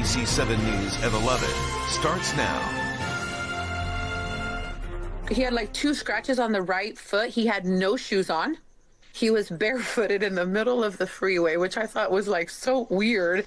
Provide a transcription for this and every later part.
NBC 7 News at 11 starts now. He had like 2 scratches on the right foot. He had no shoes on. He was barefooted in the middle of the freeway, which I thought was like so weird.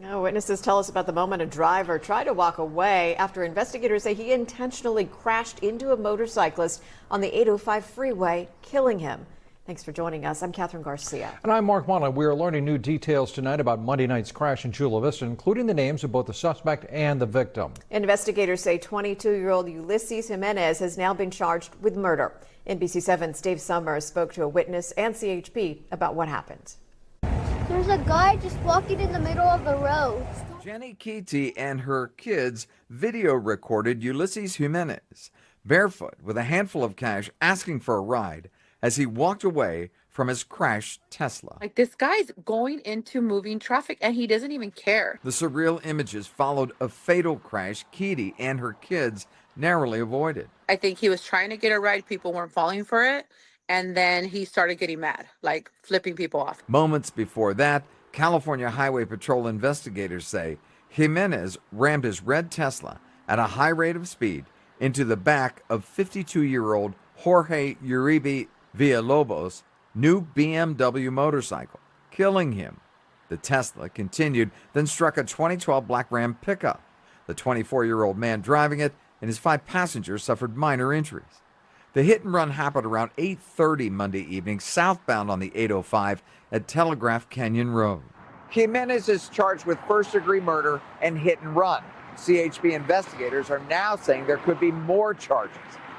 Now, witnesses tell us about the moment a driver tried to walk away after investigators say he intentionally crashed into a motorcyclist on the 805 freeway, killing him. Thanks for joining us. I'm Catherine Garcia. And I'm Mark Monaghan. We are learning new details tonight about Monday night's crash in Chula Vista, including the names of both the suspect and the victim. Investigators say 22-year-old Ulysses Jimenez has now been charged with murder. NBC 7's Dave Summers spoke to a witness and CHP about what happened. There's a guy just walking in the middle of the road. Jenny Kitty and her kids video recorded Ulysses Jimenez barefoot with a handful of cash asking for a ride as he walked away from his crashed Tesla. Like, this guy's going into moving traffic and he doesn't even care. The surreal images followed a fatal crash Kitty and her kids narrowly avoided. I think he was trying to get a ride. People weren't falling for it. And then he started getting mad, like flipping people off. Moments before that, California Highway Patrol investigators say Jimenez rammed his red Tesla at a high rate of speed into the back of 52-year-old Jorge Uribe Villalobos' new BMW motorcycle, killing him. The Tesla continued, then struck a 2012 black Ram pickup. The 24-year-old man driving it and his 5 passengers suffered minor injuries. The hit and run happened around 8:30 Monday evening, southbound on the 805 at Telegraph Canyon Road. Jimenez is charged with first-degree murder and hit and run. CHP investigators are now saying there could be more charges.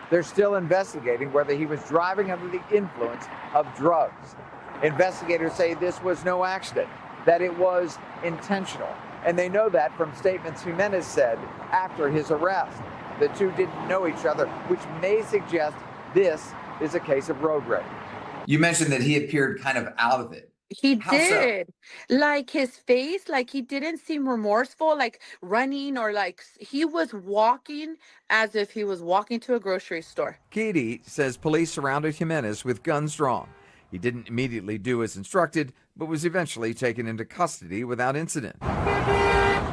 They're still investigating whether he was driving under the influence of drugs. Investigators say this was no accident, that it was intentional. And they know that from statements Jimenez said after his arrest. The two didn't know each other, which may suggest this is a case of road rage. You mentioned that he appeared kind of out of it. He How did. Like his face, like he didn't seem remorseful, like running, or like he was walking as if he was walking to a grocery store. Kitty says police surrounded Jimenez with guns drawn. He didn't immediately do as instructed, but was eventually taken into custody without incident.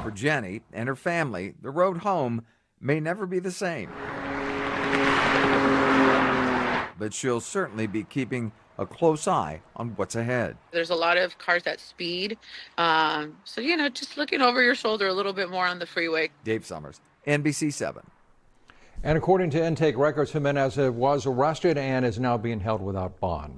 For Jenny and her family, the road home may never be the same. But she'll certainly be keeping a close eye on what's ahead. There's a lot of cars that speed. So, just looking over your shoulder a little bit more on the freeway. Dave Summers, NBC 7. And according to intake records, Jimenez was arrested and is now being held without bond.